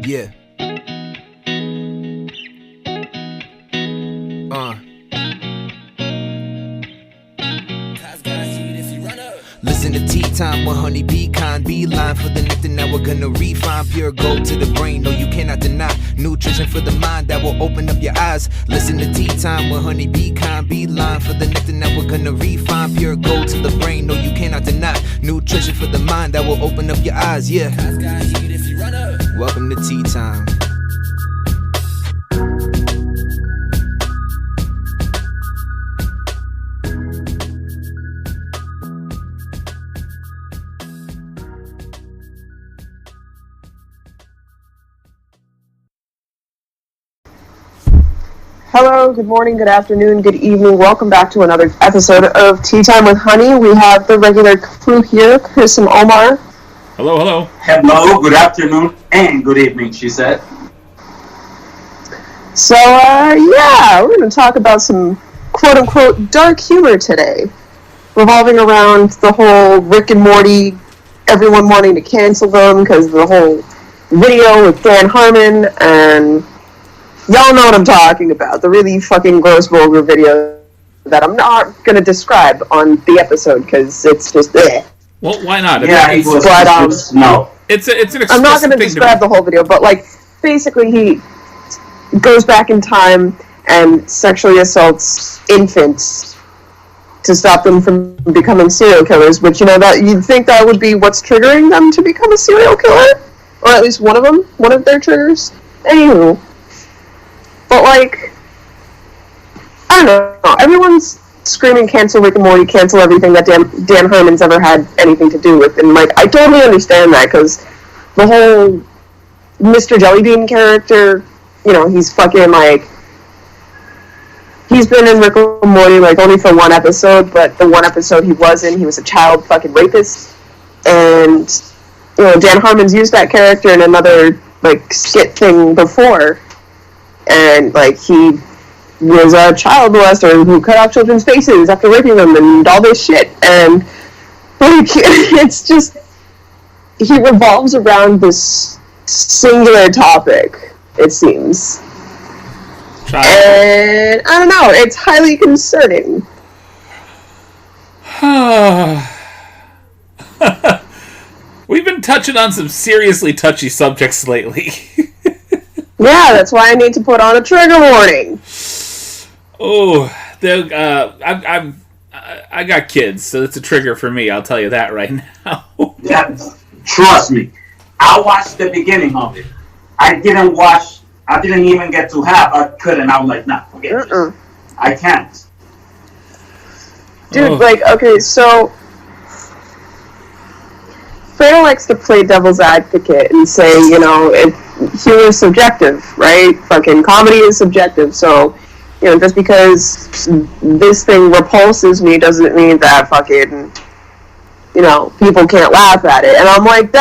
Yeah. Listen to Tea Time with Honey Pecan. Beeline for the nectar, now we're gonna refine. Pure gold to the brain, no you cannot deny. Nutrition for the mind that will open up your eyes. Listen to Tea Time with Honey Pecan. Beeline for the nectar, now we're gonna refine. Pure gold to the brain, no you cannot deny. Nutrition for the mind that will open up your eyes, yeah. Welcome to Tea Time. Hello, good morning, good afternoon, good evening. Welcome back to another episode of Tea Time with Honey. We have the regular crew here, Chris and Omar. Hello, hello. Hello, good afternoon, and good evening, she said. So, we're going to talk about some quote-unquote dark humor today, revolving around the whole Rick and Morty, everyone wanting to cancel them because of the whole video with Dan Harmon, and y'all know what I'm talking about. The really fucking gross, vulgar video that I'm not going to describe on the episode because it's just Well, why not? Yeah, it was, no. It's an explicit I'm not going to thing describe the whole video, but, like, basically he goes back in time and sexually assaults infants to stop them from becoming serial killers, which, you know, that you'd think that would be what's triggering them to become a serial killer? Or at least one of their triggers? Anywho. But, like, I don't know. Everyone's screaming, cancel Rick and Morty, cancel everything that Dan Harmon's ever had anything to do with. And, like, I totally understand that, because the whole Mr. Jellybean character, you know, he's fucking, like, he's been in Rick and Morty, like, only for one episode, but the one episode he was in, he was a child fucking rapist. And, you know, Dan Harmon's used that character in another, like, skit thing before. And, like, he was a child molester who cut off children's faces after raping them and all this shit. And, like, it's just, he revolves around this singular topic, it seems. And, I don't know, it's highly concerning. We've been touching on some seriously touchy subjects lately. Yeah, that's why I need to put on a trigger warning. Oh, I got kids, so it's a trigger for me. I'll tell you that right now. Yeah, trust me. I watched the beginning of it. I didn't even get to half. I couldn't. I was like, nah, forget this. I can't. Dude, like, okay, so Fredo likes to play devil's advocate and say, you know, humor is subjective, right? Fucking comedy is subjective, so, you know, just because this thing repulses me doesn't mean that fucking, you know, people can't laugh at it. And I'm like,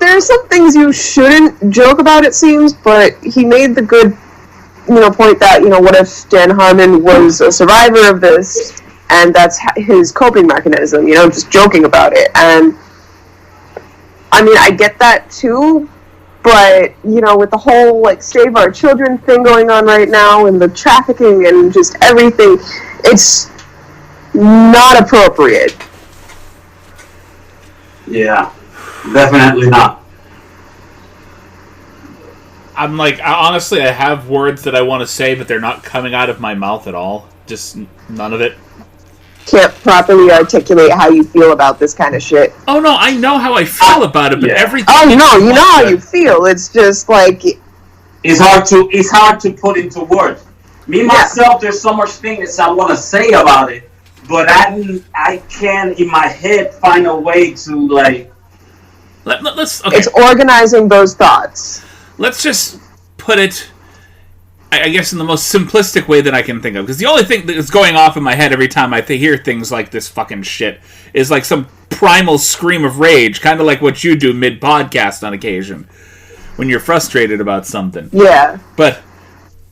there's some things you shouldn't joke about, it seems, but he made the good, you know, point that, you know, what if Dan Harmon was a survivor of this, and that's his coping mechanism, you know, just joking about it. And I mean, I get that too, but, you know, with the whole, like, Save Our Children thing going on right now, and the trafficking and just everything, it's not appropriate. Yeah, definitely not. I'm like, honestly, I have words that I want to say, but they're not coming out of my mouth at all. Just none of it. Can't properly articulate how you feel about this kind of shit. Oh no, I know how I feel about it, but everything. Oh no, you know how you feel. It's just like it's hard to put into words. Me myself, there's so much things I want to say about it, but I can't in my head find a way to like. Let's. Okay. It's organizing those thoughts. Let's just put it, I guess, in the most simplistic way that I can think of. Because the only thing that is going off in my head every time I hear things like this fucking shit is like some primal scream of rage, kind of like what you do mid-podcast on occasion, when you're frustrated about something. Yeah. But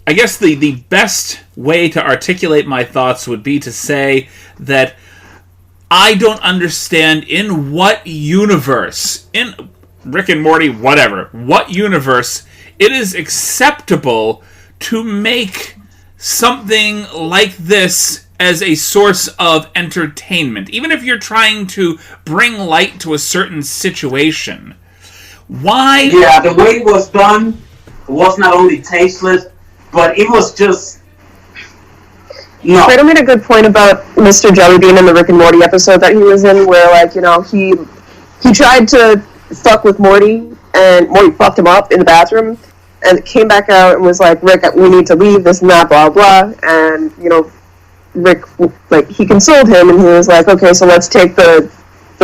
I guess the best way to articulate my thoughts would be to say that I don't understand in what universe, in Rick and Morty, whatever, what universe it is acceptable to make something like this as a source of entertainment. Even if you're trying to bring light to a certain situation. Why? Yeah, the way it was done was not only tasteless, but it was just... No. Fredo made a good point about Mr. Jellybean in the Rick and Morty episode that he was in, where, like, you know, he tried to fuck with Morty, and Morty fucked him up in the bathroom, and came back out and was like, Rick, we need to leave, this and that, blah, blah, and, you know, Rick, like, he consoled him, and he was like, okay, so let's take the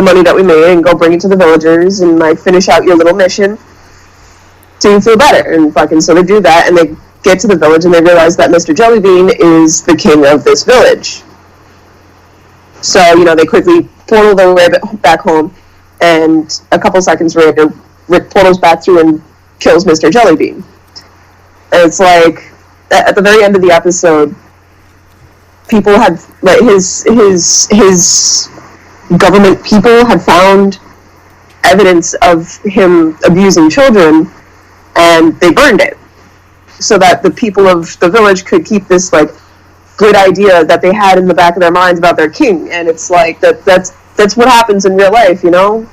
money that we made and go bring it to the villagers and, like, finish out your little mission so you feel better, and fucking, so they do that, and they get to the village and they realize that Mr. Jellybean is the king of this village. So, you know, they quickly portal their way back home, and a couple seconds later, Rick portals back through and kills Mr. Jellybean. And it's like, at the very end of the episode, people had, like, his government people had found evidence of him abusing children, and they burned it, so that the people of the village could keep this, like, good idea that they had in the back of their minds about their king. And it's like, that's what happens in real life, you know?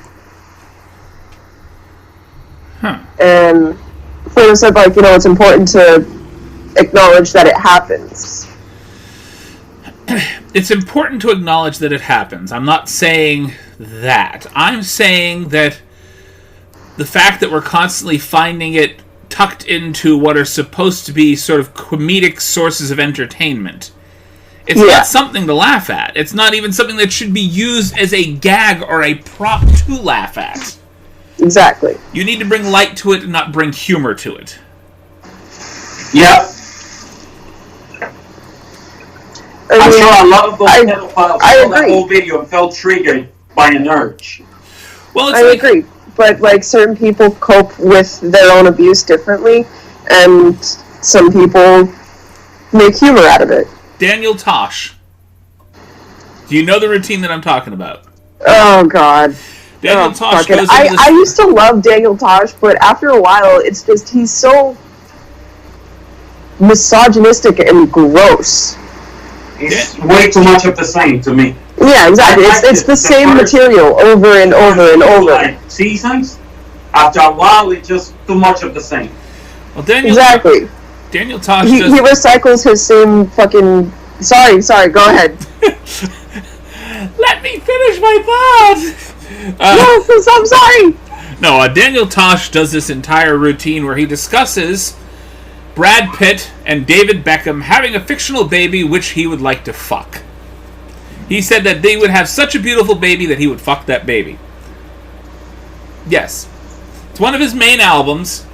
Huh. And Fredo said, like, you know, it's important to acknowledge that it happens. It's important to acknowledge that it happens. I'm not saying that. I'm saying that the fact that we're constantly finding it tucked into what are supposed to be sort of comedic sources of entertainment. It's not something to laugh at. It's not even something that should be used as a gag or a prop to laugh at. Exactly. You need to bring light to it and not bring humor to it. Yeah. I'm sure a lot of those pedophiles saw that whole video and felt triggered by an urge. Well, I agree. But, like, certain people cope with their own abuse differently, and some people make humor out of it. Daniel Tosh. Do you know the routine that I'm talking about? Oh, God. Daniel Tosh goes into this... I used to love Daniel Tosh, but after a while, it's just, he's so misogynistic and gross. It's way too much of the same to me. Yeah, exactly. It's the same material over and over and over. Like seasons, after a while, it's just too much of the same. Well, Daniel Tosh he recycles his same fucking... Sorry, go ahead. Let me finish my thought! No, I'm sorry! No, Daniel Tosh does this entire routine where he discusses Brad Pitt and David Beckham having a fictional baby which he would like to fuck. He said that they would have such a beautiful baby that he would fuck that baby. Yes. It's one of his main albums,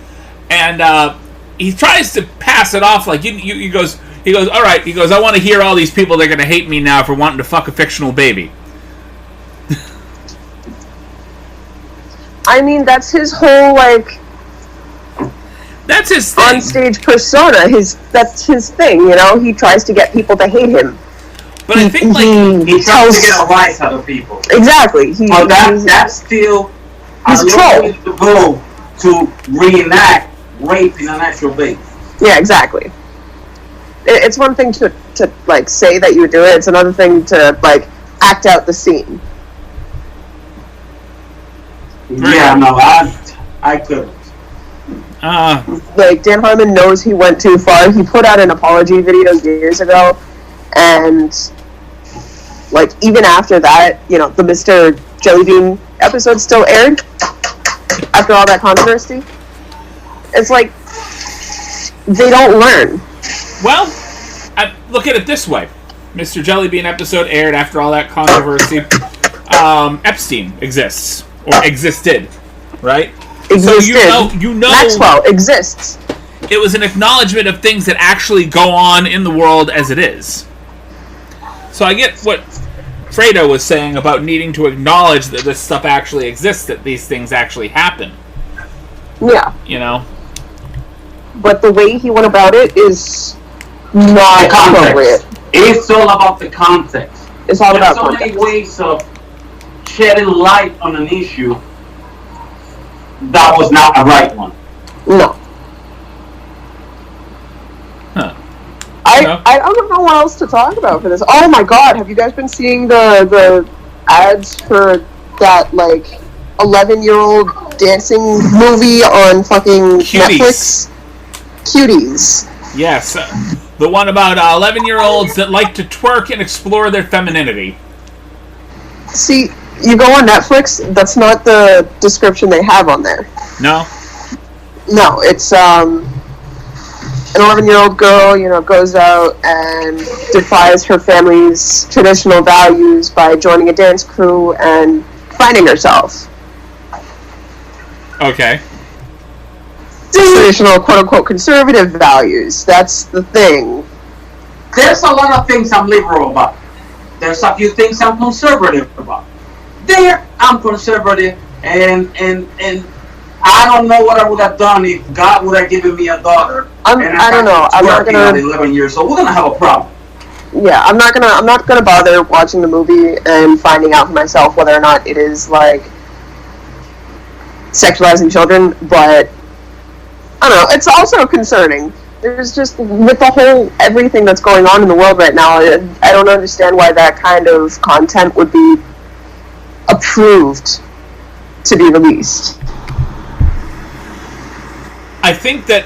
and he tries to pass it off like, he goes, alright, he goes, I want to hear all these people that are going to hate me now for wanting to fuck a fictional baby. I mean, that's his whole, like... That's his thing. On-stage persona. That's his thing, you know? He tries to get people to hate him. But I think, he tries to get a rise out of people. Exactly. That's still he's a troll. To go to reenact rape in an actual baby. Yeah, exactly. It's one thing to like say that you would do it. It's another thing to like act out the scene. Yeah, no, I couldn't. Like, Dan Harmon knows he went too far. He put out an apology video years ago, and like even after that, you know, the Mr. Jellybean episode still aired after all that controversy. It's like they don't learn. Well, look at it this way: Mr. Jellybean episode aired after all that controversy. Epstein exists or existed, right? Existed. So you know Maxwell exists. It was an acknowledgement of things that actually go on in the world as it is. So I get what Fredo was saying about needing to acknowledge that this stuff actually exists, that these things actually happen. Yeah. You know? But the way he went about it is not appropriate. It's all about the context. It's all about context. There's so many ways of shedding light on an issue that was not a right one. No. Huh. I don't know what else to talk about for this. Oh my god, have you guys been seeing the ads for that, like, 11-year-old dancing movie on fucking Cuties. Netflix? Cuties. Yes. The one about 11-year-olds that like to twerk and explore their femininity. See, you go on Netflix, that's not the description they have on there. No? No, it's, an 11-year-old girl, goes out and defies her family's traditional values by joining a dance crew and finding herself. Okay. Traditional, quote-unquote, conservative values. That's the thing. There's a lot of things I'm liberal about. There's a few things I'm conservative about. There, I'm conservative, and I don't know what I would have done if God would have given me a daughter. I don't know. I'm not gonna. At 11 years old, we're gonna have a problem. Yeah, I'm not gonna bother watching the movie and finding out for myself whether or not it is like sexualizing children. But I don't know. It's also concerning. There's just, with the whole everything that's going on in the world right now, I don't understand why that kind of content would be approved to be released. I think that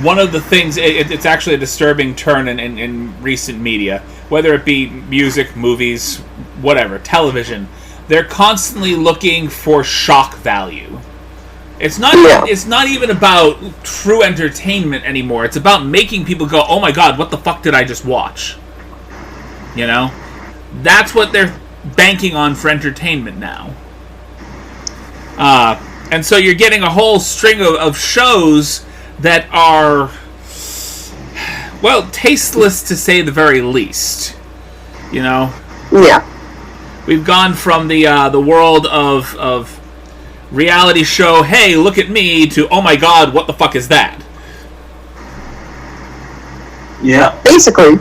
one of the things, it's actually a disturbing turn in recent media, whether it be music, movies, whatever, television, they're constantly looking for shock value. It's not even about true entertainment anymore. It's about making people go, oh my god, what the fuck did I just watch? You know? That's what they're banking on for entertainment now. And so you're getting a whole string of shows that are, well, tasteless to say the very least. You know? Yeah. We've gone from the world of reality show, hey, look at me, to, oh my god, what the fuck is that? Yeah. Basically.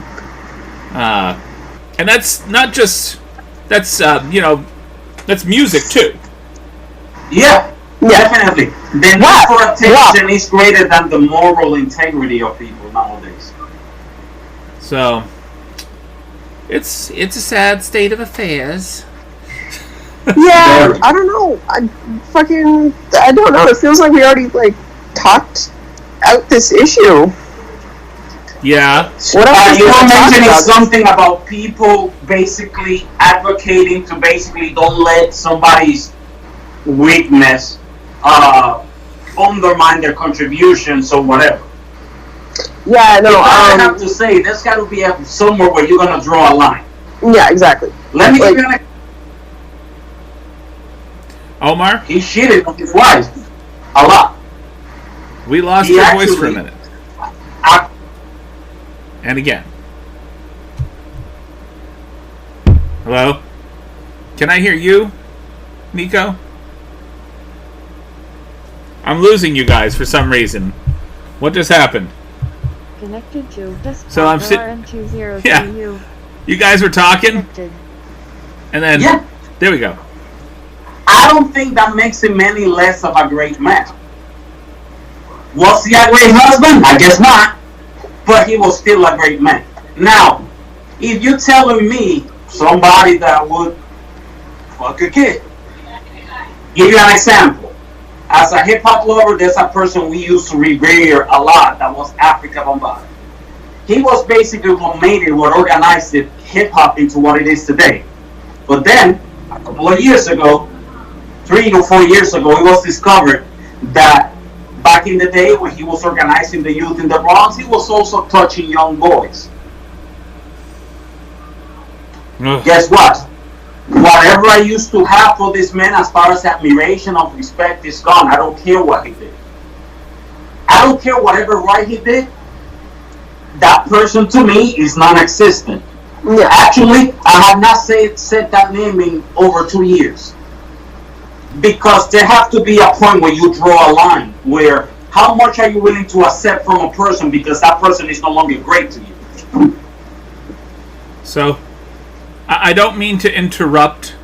And that's not just, that's music too. Yeah. Yeah. Definitely. The need for attention is greater than the moral integrity of people nowadays. So, it's a sad state of affairs. Yeah, I don't know. I don't know. It feels like we already, talked out this issue. Yeah. You were mentioning something about people basically advocating to basically don't let somebody's weakness undermine their contributions or whatever. Yeah, no. I have to say, there's got to be somewhere where you're gonna draw a line. Yeah, exactly. Let me give you an. Omar? He shitted on his wife a lot. We lost your voice for a minute. And again. Hello? Can I hear you, Nico? I'm losing you guys for some reason. What just happened? Connected to So I'm sitting. Yeah. You guys were talking? Connected. And then. Yeah. There we go. I don't think that makes him any less of a great man. Was he a great husband? I guess not. But he was still a great man. Now, if you're telling me somebody that would fuck a kid, give you an example. As a hip-hop lover, there's a person we used to revere a lot that was Africa Bombay. He was basically what made it, what organized it, hip-hop into what it is today. But then, a couple of years ago, 3 or 4 years ago, it was discovered that back in the day when he was organizing the youth in the Bronx, he was also touching young boys. Ugh. Guess what? Whatever I used to have for this man as far as admiration of respect is gone. I don't care what he did. I don't care whatever right he did. That person to me is non-existent. Yeah. Actually, I have not said that name in over 2 years. Because there has to be a point where you draw a line where how much are you willing to accept from a person because that person is no longer great to you. So, I don't mean to interrupt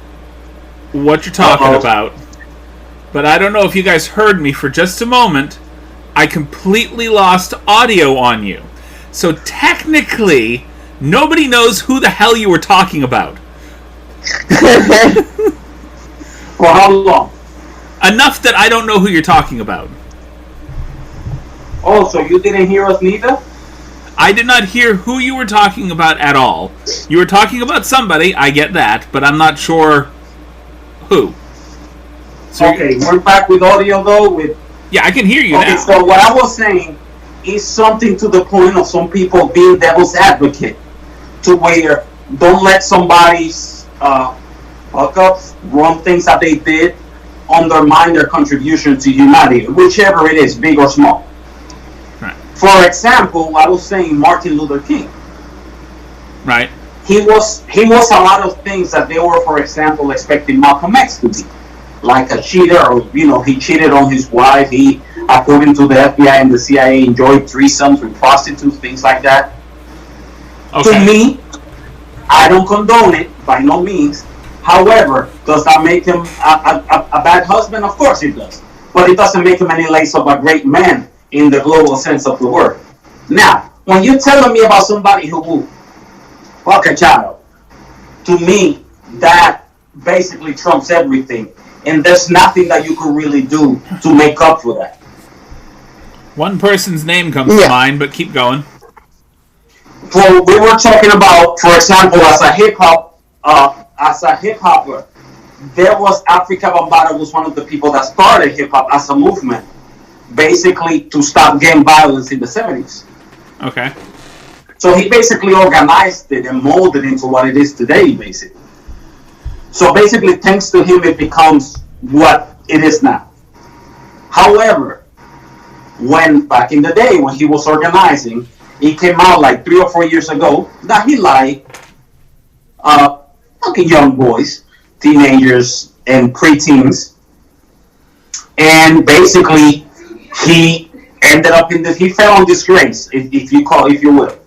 what you're talking about, but I don't know if you guys heard me for just a moment. I completely lost audio on you. So technically, nobody knows who the hell you were talking about. For how long? Enough that I don't know who you're talking about. Oh, so you didn't hear us neither? I did not hear who you were talking about at all. You were talking about somebody, I get that, but I'm not sure who. So Okay, we're back with audio though. yeah, I can hear you Okay, now. so what I was saying is something to the point of some people being devil's advocate, to where don't let somebody's fuck-ups, wrong things that they did, undermine their contribution to humanity, whichever it is, big or small. Right. For example, I was saying Martin Luther King. Right. He was a lot of things that they were, for example, expecting Malcolm X to be. Like a cheater, or, he cheated on his wife. He, according to the FBI and the CIA, enjoyed threesomes with prostitutes, things like that. Okay. To me, I don't condone it, by no means. However, does that make him a bad husband? Of course it does. But it doesn't make him any less of a great man in the global sense of the word. Now, when you're telling me about somebody who will fuck a child, to me, that basically trumps everything. And there's nothing that you could really do to make up for that. One person's name comes to mind, but keep going. Well, we were talking about, for example, as a hip hopper, there was Africa Bambaataa was one of the people that started hip hop as a movement, basically to stop gang violence in the 70s. Okay. So he basically organized it and molded it into what it is today, basically. So basically, thanks to him, it becomes what it is now. However, when back in the day when he was organizing, it came out like 3 or 4 years ago that he liked young boys, teenagers, and preteens, and basically he ended up he fell in disgrace, if you will.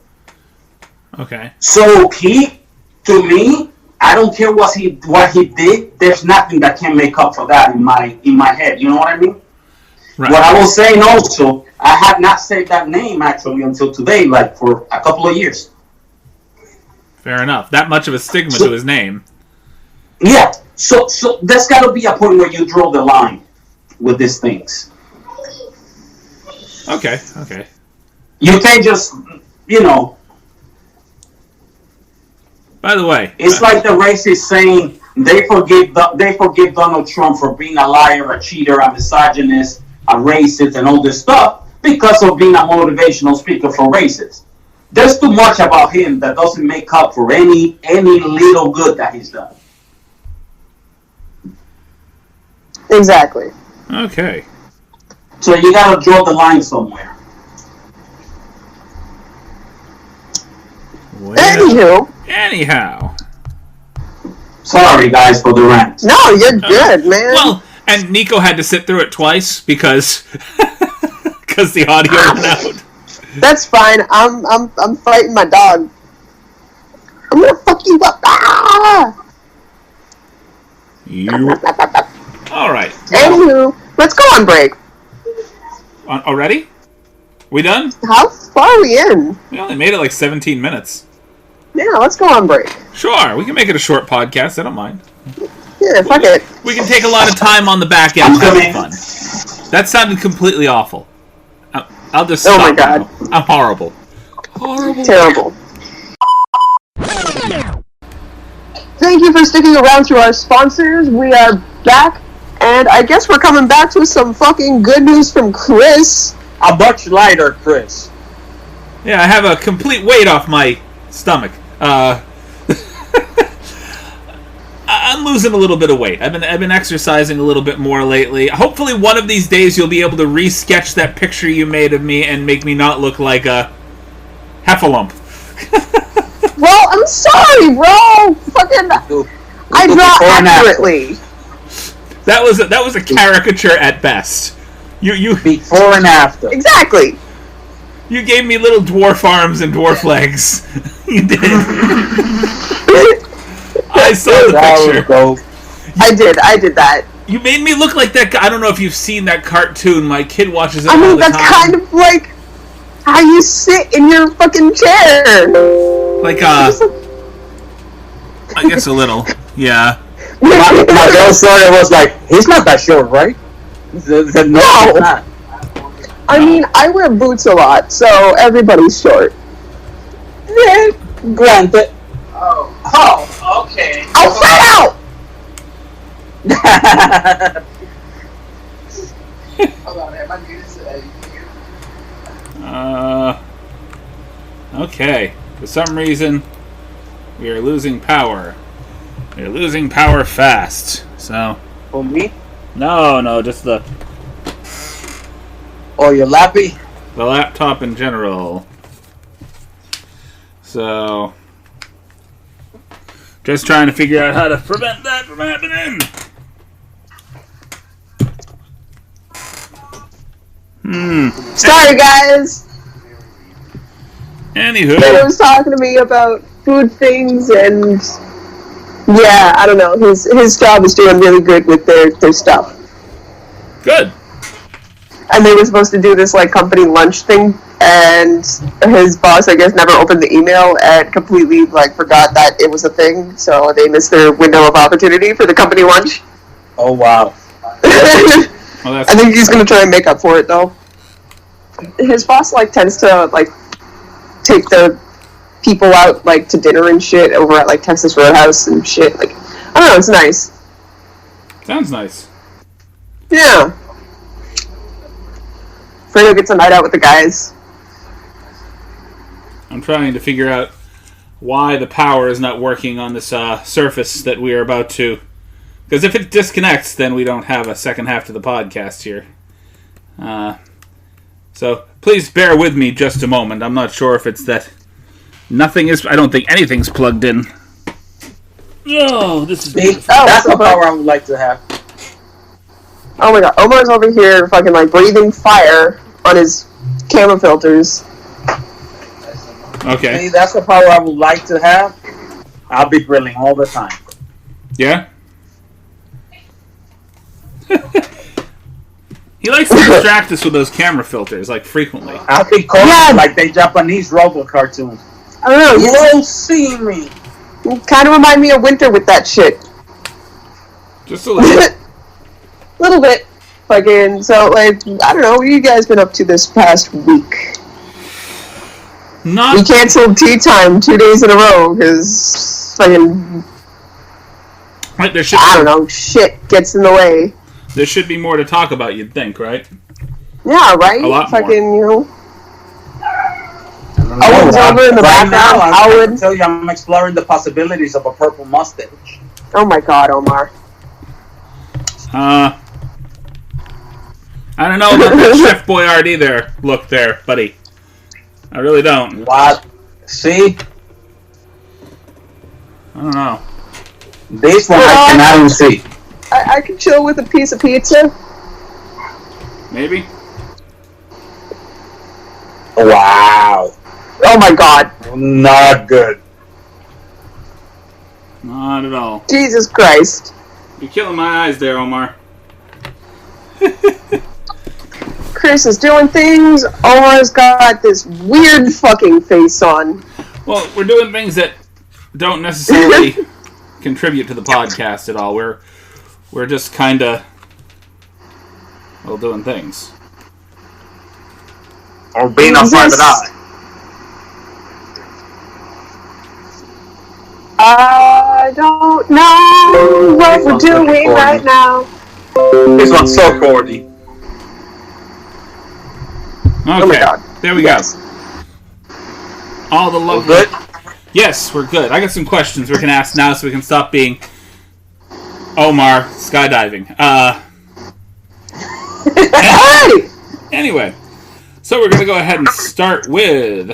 Okay. So to me, I don't care what he did. There's nothing that can make up for that in my head. You know what I mean? Right. What I was saying also, I had not said that name actually until today, like for a couple of years. Fair enough. That much of a stigma to his name. Yeah. So there's got to be a point where you draw the line with these things. Okay. You can't just, By the way, it's like the racists saying they forgive Donald Trump for being a liar, a cheater, a misogynist, a racist, and all this stuff because of being a motivational speaker for racists. There's too much about him that doesn't make up for any little good that he's done. Exactly. Okay. So you gotta draw the line somewhere. Well, anyhow. Sorry, guys, for the rant. No, you're good, man. Well, and Nico had to sit through it twice because the audio went out. That's fine. I'm fighting my dog. I'm gonna fuck you up. Ah! All right. Anywho, let's go on break. Already? We done? How far are we in? We only made it like 17 minutes. Yeah, let's go on break. Sure, we can make it a short podcast. I don't mind. Yeah, fuck it. We can take a lot of time on the back end having fun. That sounded completely awful. I'll just stop. Oh my god. Now. I'm horrible. Horrible. Terrible. Thank you for sticking around to our sponsors. We are back, and I guess we're coming back with some fucking good news from Chris. A much lighter Chris. Yeah, I have a complete weight off my stomach. I'm losing a little bit of weight. I've been exercising a little bit more lately. Hopefully one of these days you'll be able to re-sketch that picture you made of me and make me not look like a heffalump. Well, I'm sorry, bro. Fucking, I draw accurately. That was a caricature at best. You Before and after. Exactly. You gave me little dwarf arms and dwarf legs. You did. I saw the picture. Go. I did that. You made me look like that guy. I don't know if you've seen that cartoon. My kid watches it I all mean, the that's time. kind of like how you sit in your fucking chair. Like, I guess a little. Yeah. My girl saw it was like, he's not that short, right? I said, no, No. he's not. I mean, I wear boots a lot, so everybody's short. Yeah, granted. Oh, okay. I'll flat out! Hold on, am I muted? Okay. For some reason, we are losing power. We are losing power fast. So. For me? No, just the Oh, you're lappy? laptop in general. So. Just trying to figure out how to prevent that from happening. Sorry, guys. Anywho. He was talking to me about food things, and yeah, I don't know. His job is doing really good with their stuff. Good. And they were supposed to do this like company lunch thing, and his boss, I guess, never opened the email and completely like forgot that it was a thing. So they missed their window of opportunity for the company lunch. Oh, wow. Well, that's I think he's gonna try and make up for it though. His boss like tends to like take the people out like to dinner and shit over at like Texas Roadhouse and shit. Like, I don't know, it's nice. sounds nice. Yeah. Fredo gets a night out with the guys. I'm trying to figure out why the power is not working on this surface that we are about to. Because if it disconnects, then we don't have a second half to the podcast here. So please bear with me just a moment. I'm not sure if it's that nothing is. I don't think anything's plugged in. Oh, this is. See, that's the power I would like to have. Oh my god, Omar's over here fucking like breathing fire on his camera filters. Okay. See, that's the power I would like to have. I'll be grilling all the time. Yeah. He likes to distract us with those camera filters, like frequently. I'll be calling Yeah. like the Japanese Robo cartoons. I don't know, You you won't see me. kind of remind me of Winter with that shit. Just a little. Little bit. Fucking, so like, I don't know, what have you guys been up to this past week? We Not. canceled tea time 2 days in a row because fucking, Like there should. I don't know, shit gets in the way. There should be more to talk about. You'd think, right? Yeah, right? A lot more. Fucking, you know. Oh, Owen's over in the right background. now, I Howard. can tell you I'm exploring the possibilities of a purple mustache. Oh my god, Omar. I don't know about that Chef Boyardee there. Look there, buddy. I really don't. What? See? I don't know. This one I cannot see. I could chill with a piece of pizza. Maybe. Wow. Oh my god. Not good. Not at all. Jesus Christ. You're killing my eyes there, Omar. Chris is doing things. Omar's got this weird fucking face on. Well, we're doing things that don't necessarily contribute to the podcast at all. We're just kind of, well, doing things. Or being a This- private eye. I don't know what we're doing right now. This one's so corny. Okay. Oh my god. There we Yes. go. All the We're lovely. good? Yes, we're good. I got some questions we can ask now so we can stop being Omar skydiving. Hey! Anyway, so we're going to go ahead and start with,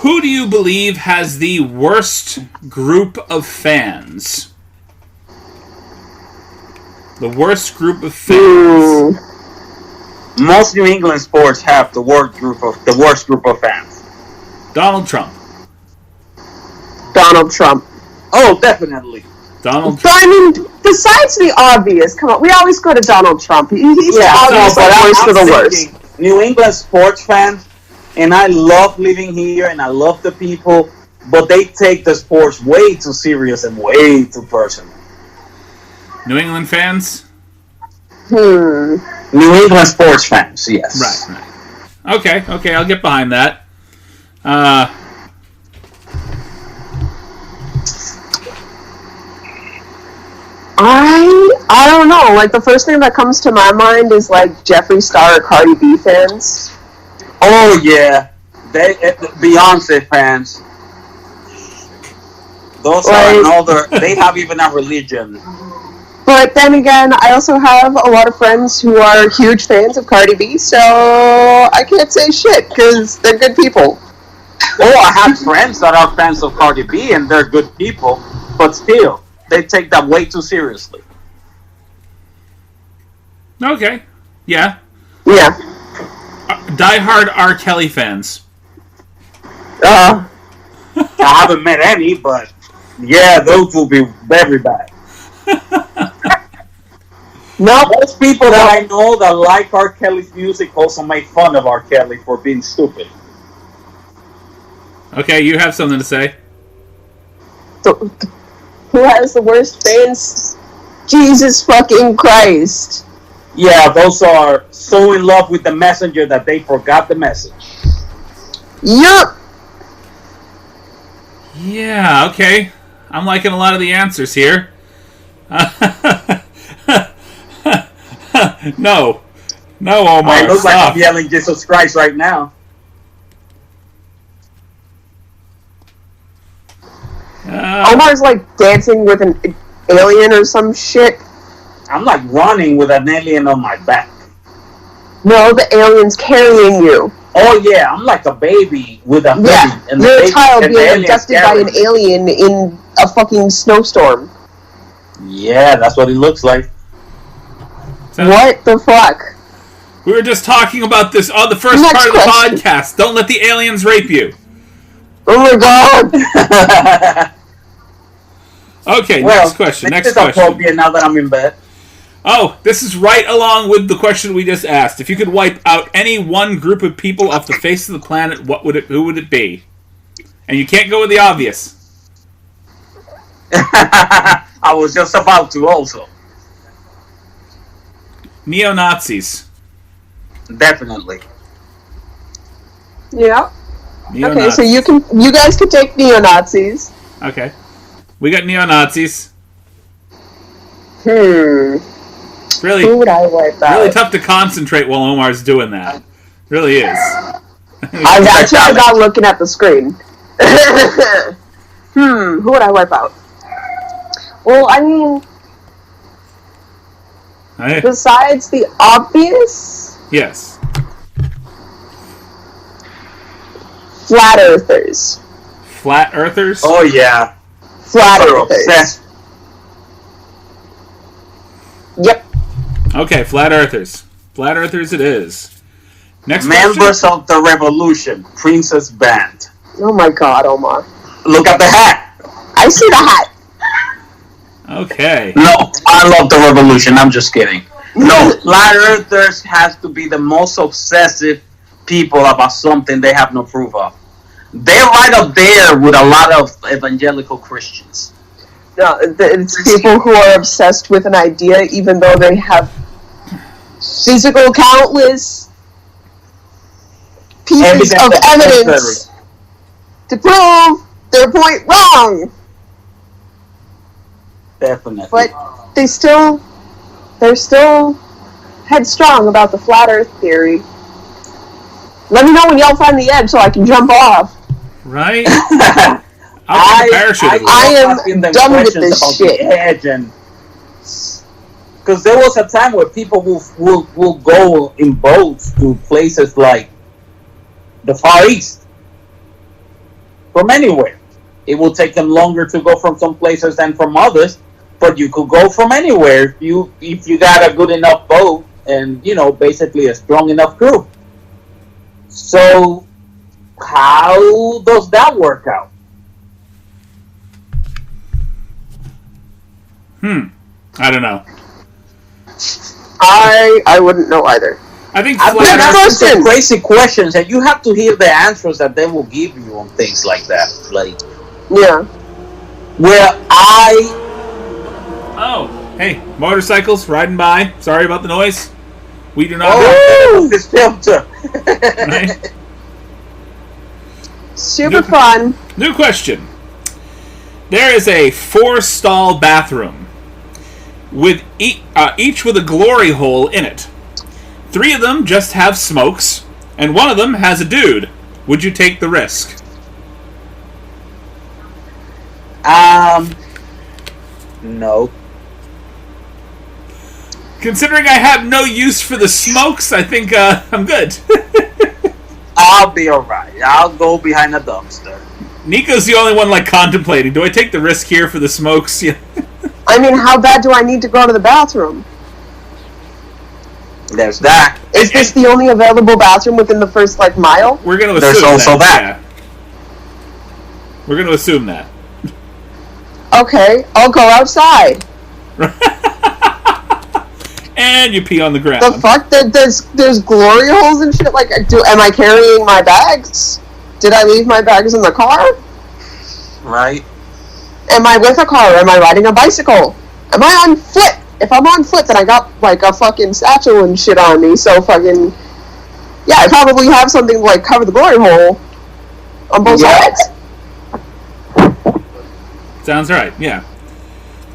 who do you believe has the worst group of fans? The worst group of fans. Ooh. Most New England sports have the worst group of fans. Donald Trump. Donald Trump. Oh, definitely. Donald But Trump. I mean, besides the obvious, come on, we always go to Donald Trump. He's the Yeah, no, obvious but worst I'm of the worst. thinking New England sports fans, and I love living here, and I love the people, but they take the sports way too serious and way too personal. New England fans? Hmm. New England sports fans, yes. Right. Okay, I'll get behind that. I don't know. Like, the first thing that comes to my mind is like Jeffree Star or Cardi B fans. Oh yeah, they Beyonce fans. Those are another. They have even a religion. But then again, I also have a lot of friends who are huge fans of Cardi B, so I can't say shit because they're good people. Oh, I have friends that are fans of Cardi B, and they're good people, but still, they take that way too seriously. Okay. Yeah. Yeah. Die-hard R. Kelly fans. I haven't met any, but yeah, those will be very bad. Nope. Most people that I know that like R. Kelly's music also make fun of R. Kelly for being stupid. Okay, you have something to say. Who has the worst fans? Jesus fucking Christ. Yeah, those are so in love with the messenger that they forgot the message. Yup. Yeah, okay. I'm liking a lot of the answers here. No, Omar. I look like stop. I'm yelling Jesus Christ right now. Omar's like dancing with an alien or some shit. I'm like running with an alien on my back. No, the alien's carrying you. Oh yeah, I'm like a baby with a hoodie. Yeah, And you're a baby, child and the being alien's abducted by carrying an me. alien in a fucking snowstorm. Yeah, that's what it looks like. What the fuck? We were just talking about this on the first Next part of the question. podcast. Don't let the aliens rape you. Oh my god! Okay, Well, next question. this Next is question. appropriate now that I'm in bed. Oh, this is right along with the question we just asked. If you could wipe out any one group of people off the face of the planet, who would it be? And you can't go with the obvious. I was just about to also. Neo-Nazis. Definitely. Yeah. Neo-Nazis. Okay, so you guys could take neo-Nazis. Okay. We got neo-Nazis. Who Really, would I wipe out? really tough to concentrate while Omar's doing that. Really is. That's why I'm not looking at the screen. Who would I wipe out? Well, I mean, Hey, besides the obvious, yes. flat earthers. Flat earthers? Oh yeah. Flat They're earthers. obsessed. Yep. Okay, flat earthers. Flat earthers it is. Next Members question? of the Revolution, Princess Band. Oh my god, Omar. Look at the hat. I see the hat. Okay. No, I love the Revolution. I'm just kidding. No, flat earthers has to be the most obsessive people about something they have no proof of. They're right up there with a lot of evangelical Christians. No, it's people who are obsessed with an idea even though they have physical countless pieces of evidence to prove their point wrong. Definitely. But they're still headstrong about the flat earth theory. Let me know when y'all find the edge so I can jump off. Right? I'll take a parachute. I am asking them done with questions this about shit. the edge, and because there was a time where people will go in boats to places like the Far East from anywhere. It will take them longer to go from some places than from others, but you could go from anywhere if you got a good enough boat and basically a strong enough crew. So how does that work out? I don't know. I wouldn't know either. I think I've been flat Earth. asking some crazy questions, and you have to hear the answers that they will give you on things like that. Like, Yeah. where I Oh, hey, motorcycles riding by. Sorry about the noise. We do not. this filter. Right? Super fun. New question. There is a 4-stall bathroom with each with a glory hole in it. 3 of them just have smokes, and 1 of them has a dude. Would you take the risk? No. Considering I have no use for the smokes, I think I'm good. I'll be alright. I'll go behind a dumpster. Nico's the only one contemplating. Do I take the risk here for the smokes? Yeah. I mean, how bad do I need to go to the bathroom? There's that. Is this the only available bathroom within the first, mile? We're going to There's assume also that. Yeah. We're going to assume that. Okay, I'll go outside. And you pee on the ground. The fuck? There's glory holes and shit? Am I carrying my bags? Did I leave my bags in the car? Right? Am I with a car? Am I riding a bicycle? Am I on foot? If I'm on foot, then I got, a fucking satchel and shit on me, so fucking... Yeah, I probably have something to, cover the glory hole on both sides. Sounds right, yeah.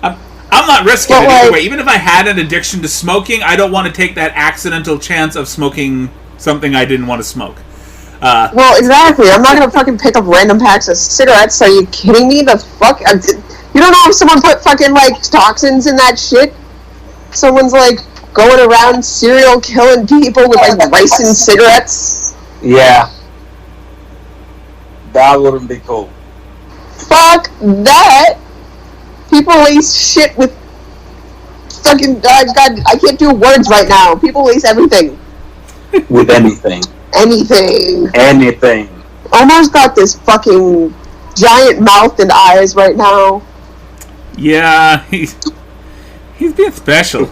I'm not risking it either way. Even if I had an addiction to smoking, I don't want to take that accidental chance of smoking something I didn't want to smoke. Well, exactly. I'm not gonna fucking pick up random packs of cigarettes. Are you kidding me? The fuck? You don't know if someone put fucking, toxins in that shit? Someone's, going around serial killing people with, licensed cigarettes? Yeah. That wouldn't be cool. Fuck that! People lace shit with fucking... God, I can't do words right now. People lace everything. With anything. Anything. Almost got this fucking giant mouth and eyes right now. Yeah, he's being special.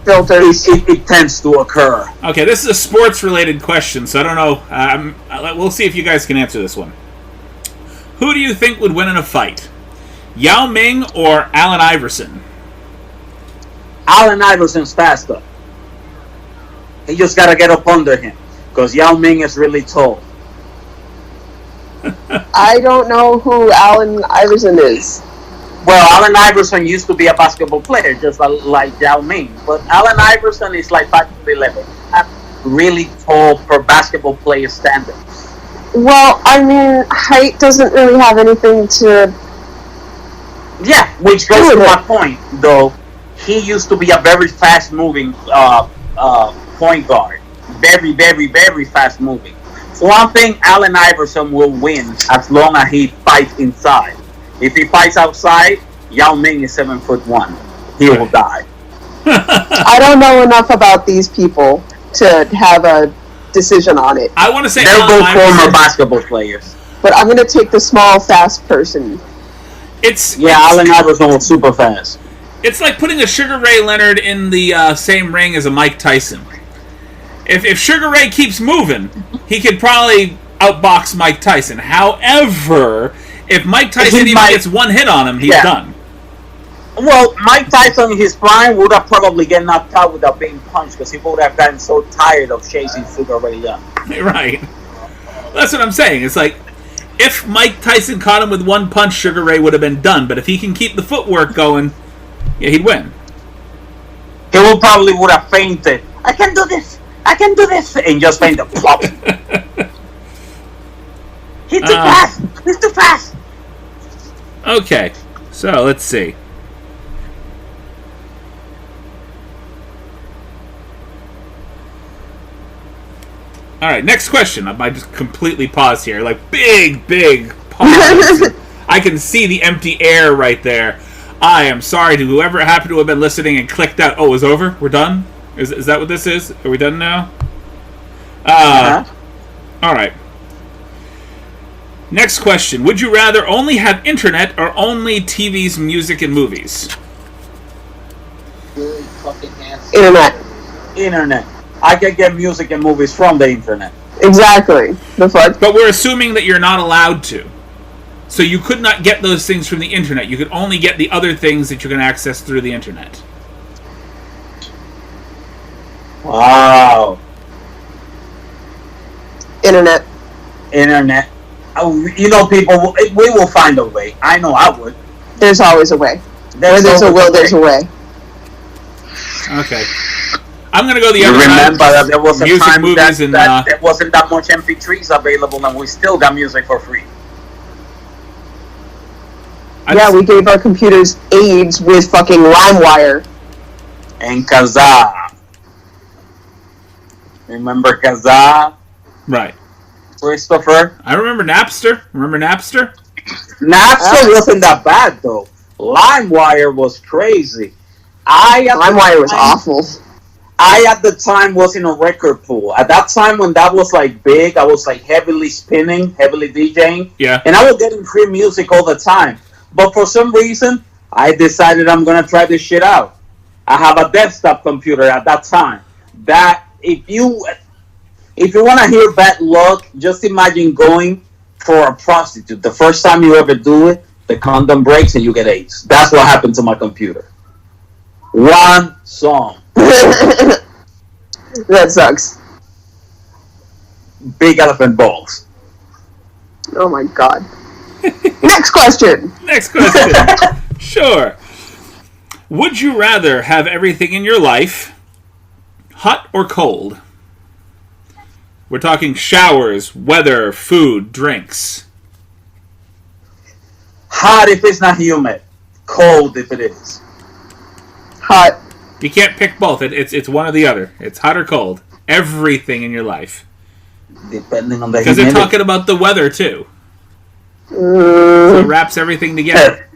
Filters. It tends to occur. Okay, this is a sports-related question, so I don't know. We'll see if you guys can answer this one. Who do you think would win in a fight? Yao Ming or Allen Iverson? Allen Iverson's faster. He just gotta get up under him. Because Yao Ming is really tall. I don't know who Allen Iverson is. Well, Allen Iverson used to be a basketball player, just like Yao Ming. But Allen Iverson is 5'11". Really tall for basketball player standards. Well, I mean, height doesn't really have anything to... Yeah, which goes to my point, though. He used to be a very fast-moving point guard. Very, very, very fast-moving. For one thing, Allen Iverson will win as long as he fights inside. If he fights outside, Yao Ming is 7'1". He will die. I don't know enough about these people to have a decision on it. I want to say they're both Iverson, former basketball players. But I'm going to take the small, fast person. Allen Iverson was super fast. It's like putting a Sugar Ray Leonard in the same ring as a Mike Tyson. If Sugar Ray keeps moving, he could probably outbox Mike Tyson. However, if Mike Tyson gets one hit on him, he's done. Well, Mike Tyson in his prime would have probably get knocked out without being punched because he would have gotten so tired of chasing Sugar Ray Young. Right. That's what I'm saying. It's like, if Mike Tyson caught him with one punch, Sugar Ray would have been done. But if he can keep the footwork going, yeah, he'd win. He would have fainted. I can do this. And just fainted. Plop. He's too fast. He's too fast. Okay, so let's see. All right, next question. I might just completely pause here. Big pause. I can see the empty air right there. I am sorry to whoever happened to have been listening and clicked out. Oh, it's over? We're done? Is that what this is? Are we done now? All right. Next question. Would you rather only have internet or only TV's music and movies? Internet. I can get music and movies from the internet. Exactly. The fuck? But we're assuming that you're not allowed to. So you could not get those things from the internet. You could only get the other things that you can access through the internet. Wow. Internet. Oh, you know, people, we will find a way. I know I would. There's always a way. Where there's a will, there's a way. Okay. I'm going to go the You other remember side. that there was a Music, time movies, that, and, that there wasn't that much MP3s available, and we still got music for free. Yeah, we gave our computers AIDS with fucking LimeWire. And Kazaa. Remember Kazaa? Right. Christopher? I remember Napster. Remember Napster? Napster wasn't that bad, though. LimeWire was crazy. LimeWire was awful. I, at the time, was in a record pool. At that time, when that was, like, big, I was, like, heavily spinning, heavily DJing. Yeah. And I was getting free music all the time. But for some reason, I decided I'm going to try this shit out. I have a desktop computer at that time. That, if you want to hear bad luck, just imagine going for a prostitute. The first time you ever do it, the condom breaks and you get AIDS. That's what happened to my computer. One song. That sucks. Big elephant balls. Oh my god. Next question. Next question. Sure. Would you rather have everything in your life hot or cold? We're talking showers, weather, food, drinks. Hot if it's not humid. Cold if it is. Hot. You can't pick both. It's one or the other. It's hot or cold. Everything in your life. Depending on the Because they're humidity. talking about the weather, too. So it wraps everything together.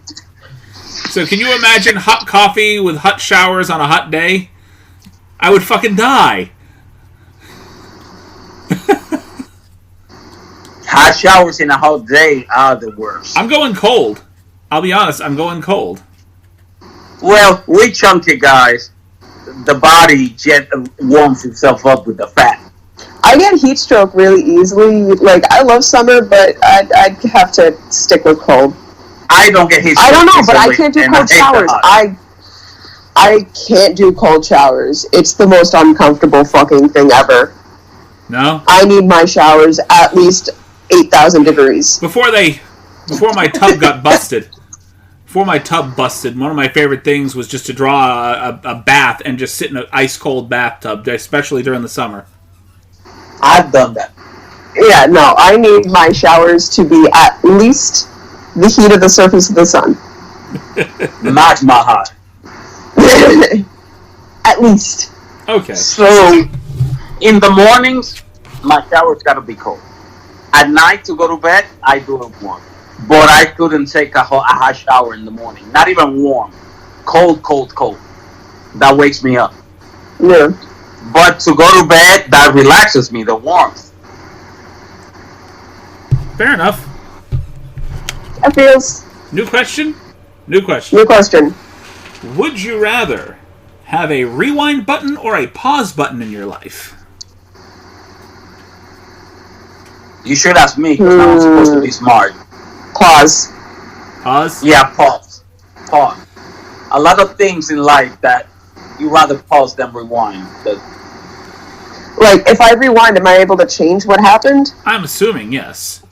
So can you imagine hot coffee with hot showers on a hot day? I would fucking die. Hot showers in a hot day are the worst. I'm going cold. I'll be honest, I'm going cold. Well, we chunky guys, the body warms itself up with the fat. I get heat stroke really easily. Like, I love summer, but I'd have to stick with cold. I don't get heat stroke. I don't know, but I easily, can't do and cold I hate the showers. hot. I can't do cold showers. It's the most uncomfortable fucking thing ever. No? I need my showers at least 8,000 degrees. Before my tub got busted, one of my favorite things was just to draw a bath and just sit in an ice cold bathtub, especially during the summer. I've done that. Yeah, no, I need my showers to be at least the heat of the surface of the sun. Magma hot. At least. Okay. So, in the mornings, my shower's got to be cold. At night, to go to bed, I do it warm. But I couldn't take a hot shower in the morning. Not even warm. Cold, cold, cold. That wakes me up. Yeah. But to go to bed, that relaxes me, the warmth. Fair enough. That feels. New question? New question. Would you rather have a rewind button or a pause button in your life? You should ask me, because I'm supposed to be smart. Pause. Pause? Yeah, pause. Pause. A lot of things in life that you rather pause than rewind. Like, if I rewind, am I able to change what happened? I'm assuming, yes.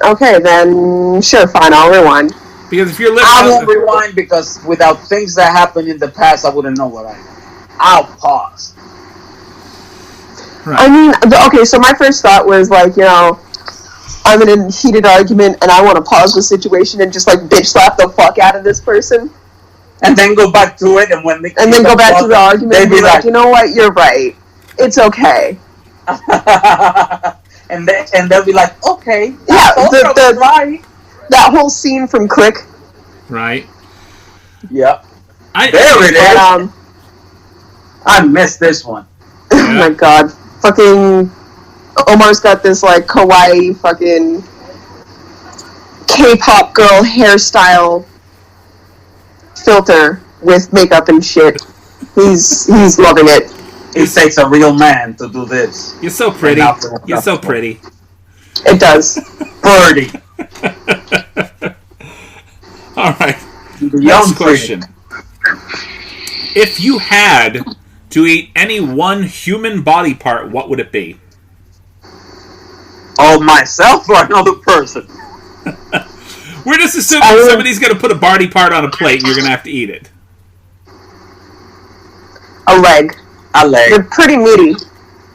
Okay, then sure, fine, I'll rewind. Because if you're living... I won't rewind because without things that happened in the past, I wouldn't know what I know. I'll pause. Right. I mean, okay, so my first thought was like, you know, I'm in a heated argument and I want to pause the situation and just like bitch slap the fuck out of this person. And then go back to it, and when they And then go back to the argument and be like, you know what, you're right. It's okay. and they'll be like, okay, Yeah, right. that whole scene from Click. Right. Yep. There it is. But, I missed this one. oh my god. Fucking Omar's got this like kawaii fucking K-pop girl hairstyle filter with makeup and shit. He's loving it. It takes a real man to do this. You're so pretty. You're so pretty. It does. Birdie. All right. The Next young question. If you had to eat any one human body part, what would it be? Oh, myself or another person? We're just assuming somebody's going to put a body part on a plate and you're going to have to eat it. A leg. A leg. They're pretty meaty.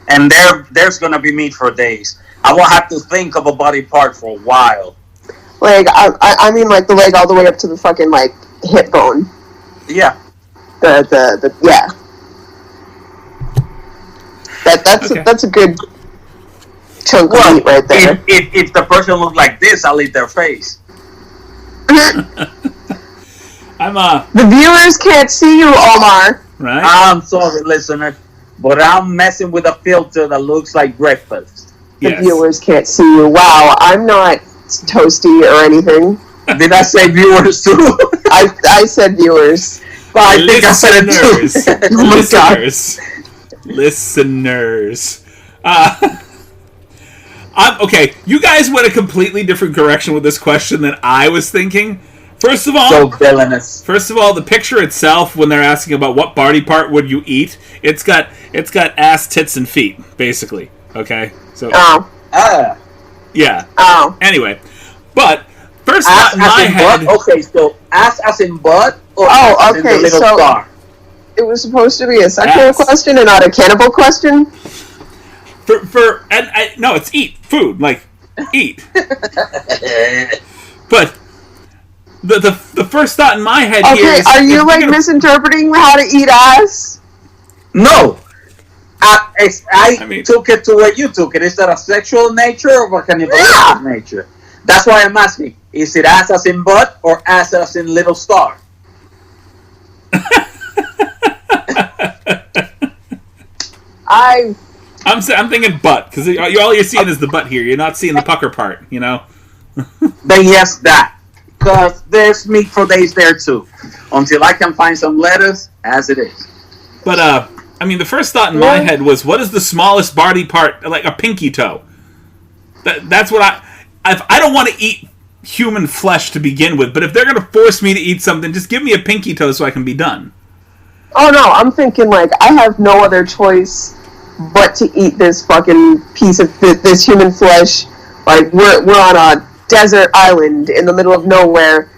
And there's going to be meat for days. I will have to think of a body part for a while. Like, I mean, like, the leg all the way up to the fucking, like, hip bone. Yeah. Yeah. That's a good chunk of meat right there. If the person looks like this, I'll eat their face. The viewers can't see you, Omar. Right? I'm sorry, listener, but I'm messing with a filter that looks like breakfast. The Yes. viewers can't see you. Wow, I'm not toasty or anything. Did I say viewers too? I said viewers. But I think I said it too. Oh my God. Listeners. Okay, you guys went a completely different direction with this question than I was thinking. First of all, So villainous. the picture itself, when they're asking about what body part would you eat, it's got ass, tits, and feet, basically. Okay, so yeah. Oh. Anyway, but first Ass thought in my as in head. butt? Okay, so ass as in butt or Oh, ass as in the okay, little so- star? It was supposed to be a sexual Yes. question and not a cannibal question? No, it's eat food, like eat. But the first thought in my head here Okay, is, are you, if like, you're gonna- misinterpreting how to eat ass? No. I mean- took it to where you took it. Is that a sexual nature or a cannibalistic nature? That's why I'm asking. Is it ass as in butt or ass as in little star? I'm thinking butt, because all you're seeing is the butt here. You're not seeing the pucker part, you know. Then yes, that. Because there's meat for days there too. Until I can find some lettuce, as it is. But I mean, the first thought in my head was, what is the smallest body part? Like a pinky toe. That's what I don't want to eat human flesh to begin with, but if they're gonna force me to eat something, just give me a pinky toe so I can be done. Oh no, I'm thinking, like, I have no other choice but to eat this fucking piece of this human flesh. Like, we're on a desert island in the middle of nowhere.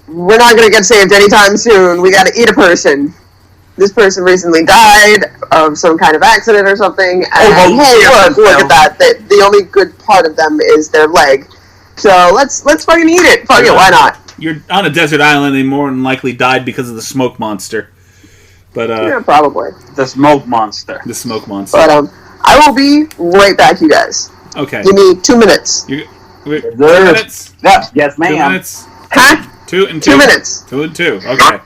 We're not gonna get saved anytime soon. We gotta eat a person. This person recently died of some kind of accident or something. And hey, look at that. The only good part of them is their leg. So let's fucking eat it. Fuck it, why not? You're on a desert island, they more than likely died because of the smoke monster. But Yeah, probably. The smoke monster. the smoke monster. But I will be right back, you guys. Okay. Give me 2 minutes. 2 minutes. Yes, 2 ma'am. minutes. Huh? 2 and 2 minutes. 2 and 2. Okay.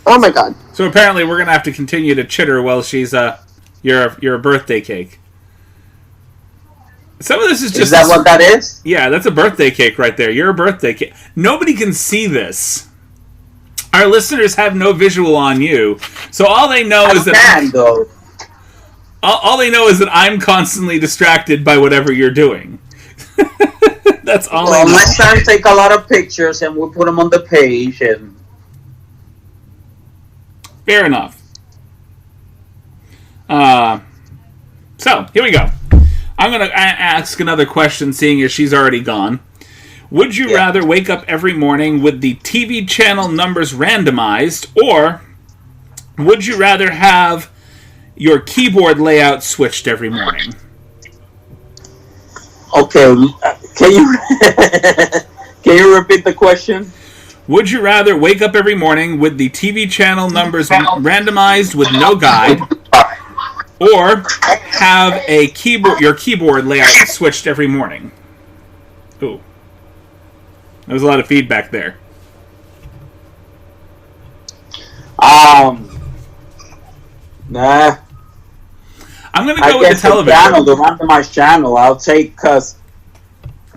Oh my god. So apparently we're gonna have to continue to chitter while she's you're a birthday cake. Some of this is just Is that what that is? Yeah, that's a birthday cake right there. You're a birthday cake. Nobody can see this. Our listeners have no visual on you, so all they know is that Man, though. all they know is that I'm constantly distracted by whatever you're doing. That's all I Well, know. next time take a lot of pictures and we'll put them on the page. And Fair enough. So, here we go. I'm going to ask another question, seeing as she's already gone. Would you rather wake up every morning with the TV channel numbers randomized, or would you rather have your keyboard layout switched every morning? okay, can you can you repeat the question? Would you rather wake up every morning with the TV channel numbers randomized with no guide, or have your keyboard layout switched every morning? Ooh. There's a lot of feedback there. Nah. I'm going to I go with guess the television. the randomized channel, I'll take, because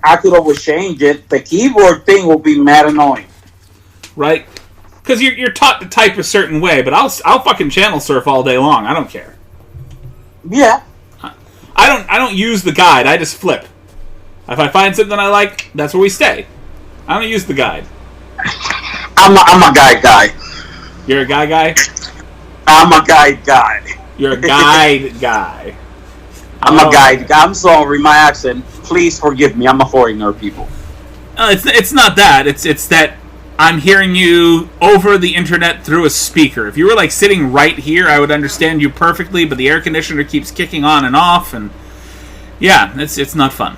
I could always change it. The keyboard thing will be mad annoying. Right? Because you're taught to type a certain way, but I'll fucking channel surf all day long. I don't care. Yeah. I don't use the guide. I just flip. If I find something I like, that's where we stay. I don't use the guide. I'm a guide guy. You're a guy? I'm a guide guy. You're a guide guy. I'm a guide guy. I'm sorry, my accent. Please forgive me. I'm a foreigner, people. It's not that. It's that I'm hearing you over the internet through a speaker. If you were like sitting right here, I would understand you perfectly, but the air conditioner keeps kicking on and off, and yeah, it's not fun.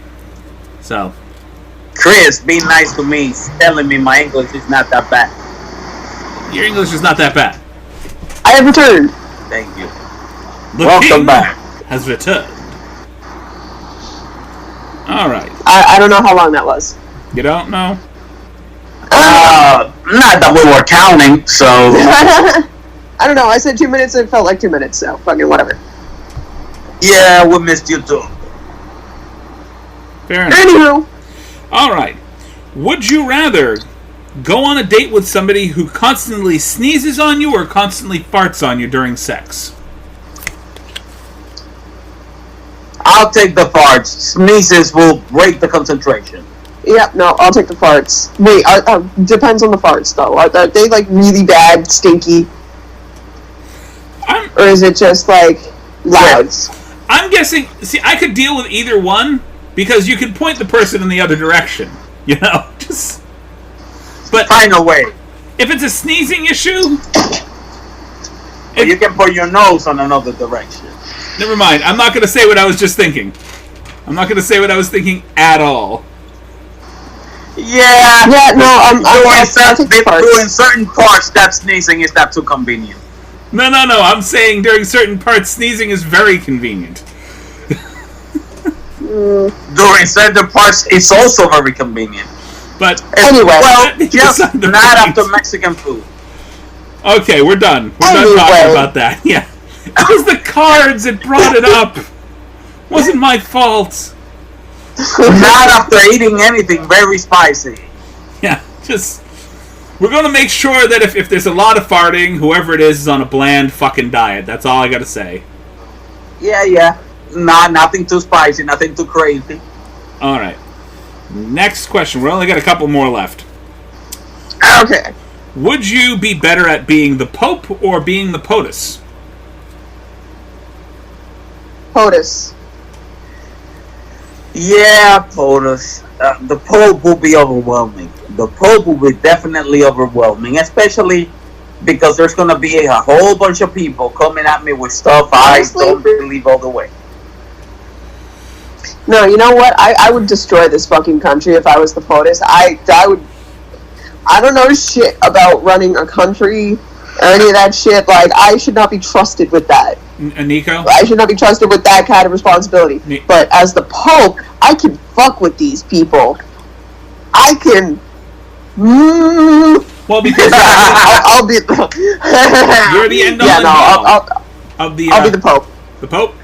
So, Chris, being nice to me, telling me my English is not that bad. your English is not that bad. I have returned. Thank you. The Welcome king back. has returned. All right. I don't know how long that was. You don't know? Not that we were counting, so. I don't know. I said 2 minutes and it felt like 2 minutes, so fucking whatever. Yeah, we missed you too. Fair enough. Anywho, All right. Would you rather go on a date with somebody who constantly sneezes on you or constantly farts on you during sex? I'll take the farts. Sneezes will break the concentration. yep, no, I'll take the farts. Wait, depends on the farts though. Are they like really bad, stinky, or is it just like loud? I'm guessing... See, I could deal with either one because you can point the person in the other direction. You know? Just... But Find a way. if it's a sneezing issue... Or you can put your nose on another direction. Never mind. I'm not going to say what I was just thinking. I'm not going to say what I was thinking at all. Yeah. Yeah, no, I'll take the farts. Doing certain parts, that sneezing is not too convenient. No. I'm saying during certain parts, sneezing is very convenient. During certain parts, it's also very convenient. But Anyway. Well, Decide just the not point. after Mexican food. okay, we're done. We're done Anyway. talking about that. Yeah, it was the cards that brought it up. Wasn't my fault. Not after eating anything very spicy. Yeah, just we're gonna make sure that if there's a lot of farting, whoever it is on a bland fucking diet. That's all I gotta say. Yeah. Nothing too spicy, nothing too crazy. All right. Next question. We only got a couple more left. Okay. Would you be better at being the Pope or being the POTUS? POTUS. Yeah, POTUS. The Pope will be overwhelming. The Pope will be definitely overwhelming, especially because there's going to be a whole bunch of people coming at me with stuff Honestly? I don't believe all the way. No, you know what? I would destroy this fucking country if I was the POTUS. I don't know shit about running a country or any of that shit. Like, I should not be trusted with that. Nico? I should not be trusted with that kind of responsibility. But as the Pope, I can fuck with these people. I can... Well, because I'll be... you're the end all yeah, and no, all I'll of the... be the Pope. The Pope?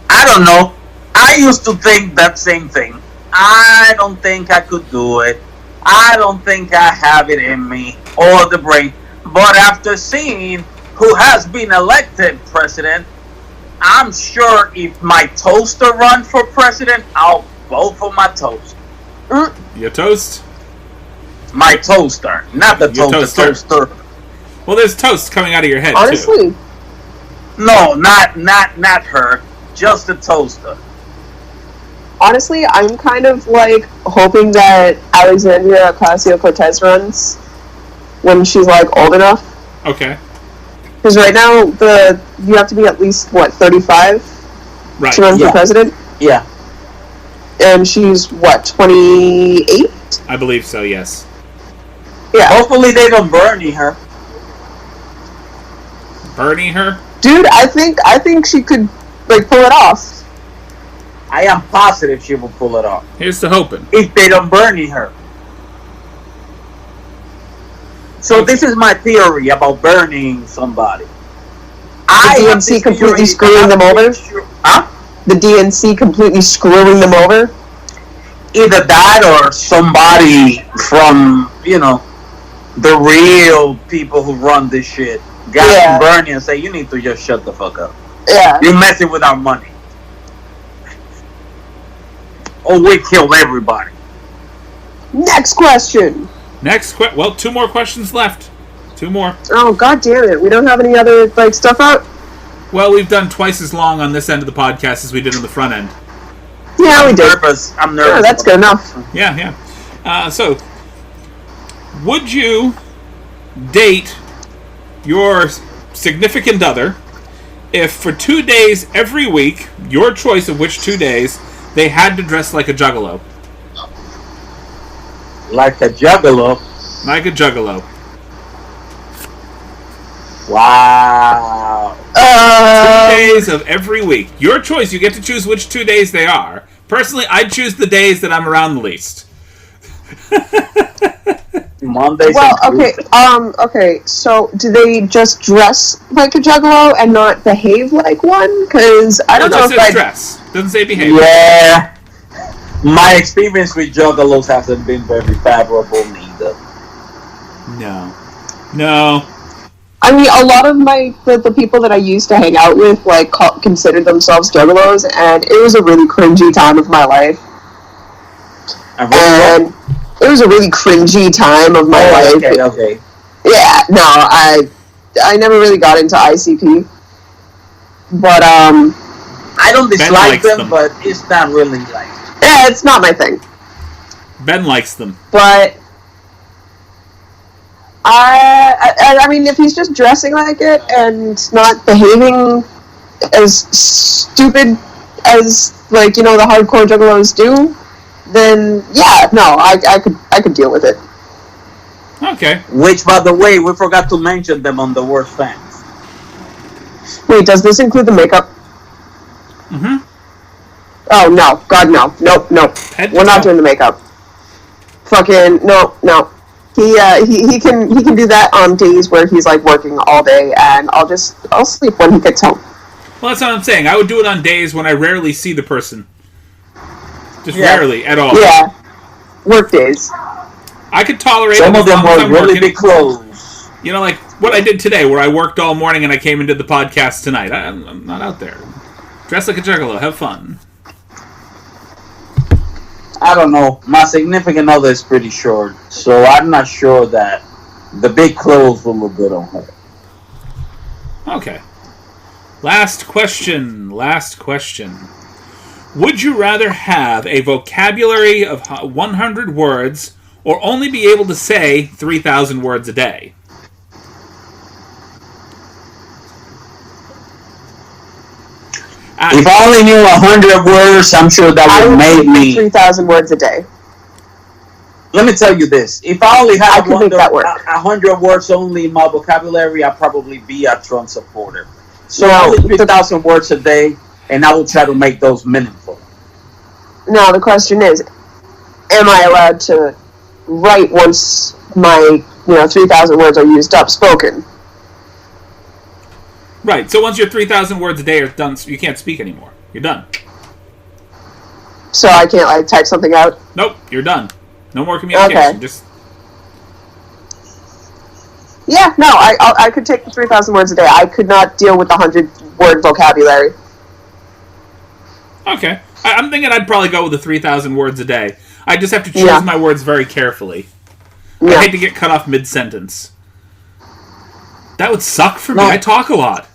I don't know. I used to think that same thing. I don't think I could do it. I don't think I have it in me or the brain. But after seeing who has been elected president, I'm sure if my toaster run for president, I'll vote for my toast. Your toast? My toaster, not the Your toaster. Well, there's toast coming out of your head, too. Honestly, No, not her. Just the toaster. honestly, I'm kind of like hoping that Alexandria Ocasio-Cortez runs when she's like old enough. Okay. Because right now you have to be at least 35 Right. to run Yeah. for president, Yeah. and she's 28. I believe so, yes. Yeah, Hopefully they don't Bernie her. Bernie her? dude, I think she could like pull it off. I am positive she will pull it off. Here's to hoping. If they don't Bernie her. So this is my theory about burning somebody. The DNC completely screwing them over? Huh? The DNC completely screwing them over. Either that or somebody from, the real people who run this shit got Bernie and say, you need to just shut the fuck up. Yeah. You're messing with our money. Or we kill everybody. Next question. Well, 2 more questions left. 2 more. Oh, god damn it. We don't have any other, like, stuff out? Well, we've done twice as long on this end of the podcast as we did on the front end. Yeah, we did. I'm nervous. Yeah, that's good enough. Yeah. So, would you date your significant other if for 2 days every week, your choice of which 2 days, they had to dress like a juggalo? Like a juggalo? Like a juggalo. Wow. 2 days of every week. Your choice. You get to choose which 2 days they are. Personally, I'd choose the days that I'm around the least. Mondays. Well, okay, so do they just dress like a juggalo and not behave like one? Because I don't know if it dress. Doesn't say behavior. Yeah. My experience with juggalos hasn't been very favorable neither. No. I mean, a lot of the people that I used to hang out with, like, considered themselves juggalos, and it was a really cringy time of my life. And it was a really cringy time of my life. Okay. Yeah, no, I never really got into ICP. But, I don't dislike them, but it's not really like... Yeah, it's not my thing. Ben likes them. But... I mean, if he's just dressing like it and not behaving as stupid as, like, you know, the hardcore juggalos do, then yeah, no, I could deal with it. Okay. Which, by the way, we forgot to mention them on the worst fans. Wait, does this include the makeup? Mm-hmm. Oh no, God no, nope. We're not doing the makeup. Fucking no. He can do that on days where he's like working all day, and I'll sleep when he gets home. Well, that's what I'm saying. I would do it on days when I rarely see the person. Just rarely at all. Yeah, work days. I could tolerate some it of them were really big clothes. You know, like what I did today, where I worked all morning and I came into the podcast tonight. I'm not out there. Dress like a juggalo. Have fun. I don't know. My significant other is pretty short, so I'm not sure that the big clothes will look good on her. Okay. Last question. Would you rather have a vocabulary of 100 words or only be able to say 3,000 words a day? If I only knew 100 words, I'm sure that would make me 3,000 words a day. Let me tell you this: if I only had 100 words only in my vocabulary, I'd probably be a Trump supporter. So only 3,000 words a day, and I will try to make those meaningful. Now the question is, am I allowed to write once my 3,000 words are used up spoken? Right, so once your 3,000 words a day are done, you can't speak anymore. You're done. So I can't, like, type something out? Nope, you're done. No more communication. Okay. Yeah, no, I could take the 3,000 words a day. I could not deal with the 100-word vocabulary. Okay. I'm thinking I'd probably go with the 3,000 words a day. I just have to choose my words very carefully. I hate to get cut off mid-sentence. That would suck for me. I talk a lot.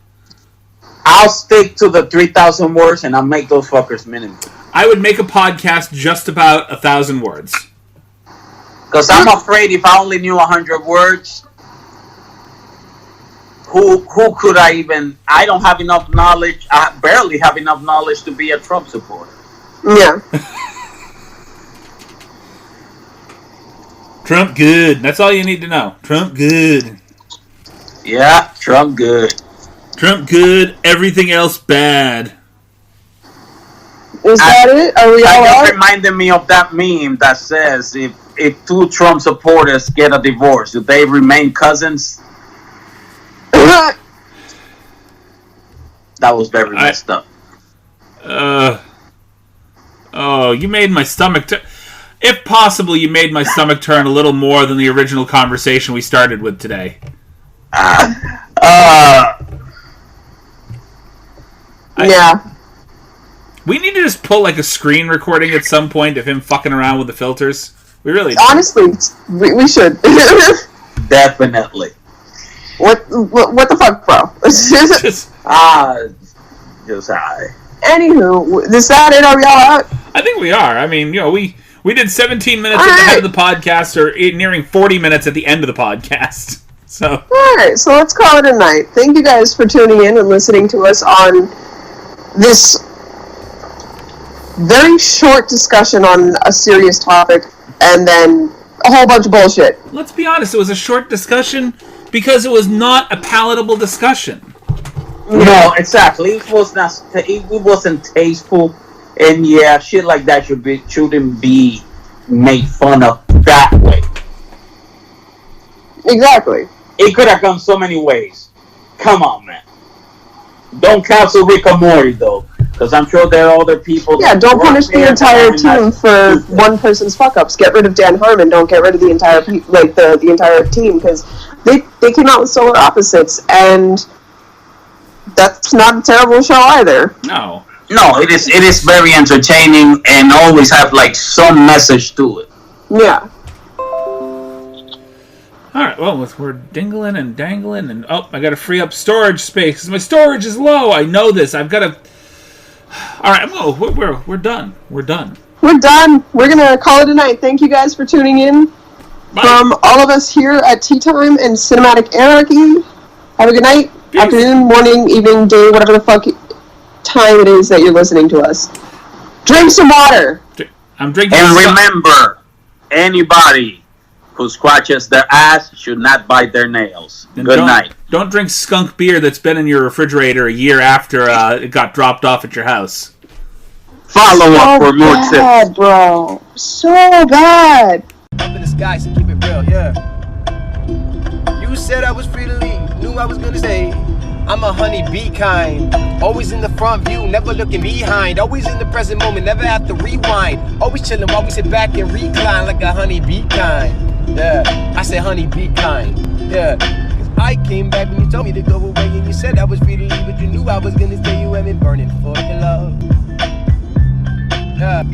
I'll stick to the 3,000 words, and I'll make those fuckers meaningful. I would make a podcast just about 1,000 words. Because I'm afraid if I only knew 100 words, who could I even... I don't have enough knowledge. I barely have enough knowledge to be a Trump supporter. Yeah. Trump good. That's all you need to know. Trump good. Yeah, Trump good. Trump good. Everything else bad. Is that it? Are we all out? That reminded me of that meme that says if two Trump supporters get a divorce, do they remain cousins? That was very messed up. Oh, you made my stomach if possible, you made my stomach turn a little more than the original conversation we started with today. Yeah. We need to just pull like a screen recording at some point of him fucking around with the filters. We really do. Honestly, we should. Definitely. What the fuck, bro? Just, Just I. Anywho, is that it? Are we all out? I think we are. I mean, you know, we did 17 minutes All at the head right. of the podcast, or nearing 40 minutes at the end of the podcast. So, Alright, so let's call it a night. Thank you guys for tuning in and listening to us on this very short discussion on a serious topic, and then a whole bunch of bullshit. let's be honest, it was a short discussion because it was not a palatable discussion. No, exactly. It wasn't tasteful, and yeah, shit like that shouldn't be made fun of that way. Exactly. It could have gone so many ways. Come on, man. Don't cancel Rick and Morty though, because I'm sure there are other people. Yeah, that don't work punish the there entire and team that's for stupid. one person's fuck-ups. Get rid of Dan Harmon, don't get rid of the entire the entire team, because they came out with Solar Opposites, and that's not a terrible show either. No. No, it is very entertaining and always have like some message to it. Yeah. Alright, well, we're dingling and dangling, and I gotta free up storage space, because my storage is low. I know this. I've gotta... Alright, we're done. We're done. We're done. We're gonna call it a night. Thank you guys for tuning in. Bye. From all of us here at Tea Time and Cinematic Anarchy, have a good night, Peace. afternoon, morning, evening, day, whatever the fuck time it is that you're listening to us. Drink some water. I'm drinking... And some- remember, anybody who scratches their ass should not bite their nails. And Good don't- night. Don't drink skunk beer that's been in your refrigerator a year after it got dropped off at your house. Follow up for more tips. bad, bro. So bad. Up in the sky, so keep it real, yeah. You said I was free to leave, knew I was gonna stay. I'm a honey bee kind, always in the front view, never looking behind. Always in the present moment, never have to rewind. Always chilling while we sit back and recline like a honey bee kind. Yeah, I said honey bee kind. Yeah, 'cause I came back when you told me to go away, and you said I was free to leave, but you knew I was gonna stay. You had me burning for your love. Yeah.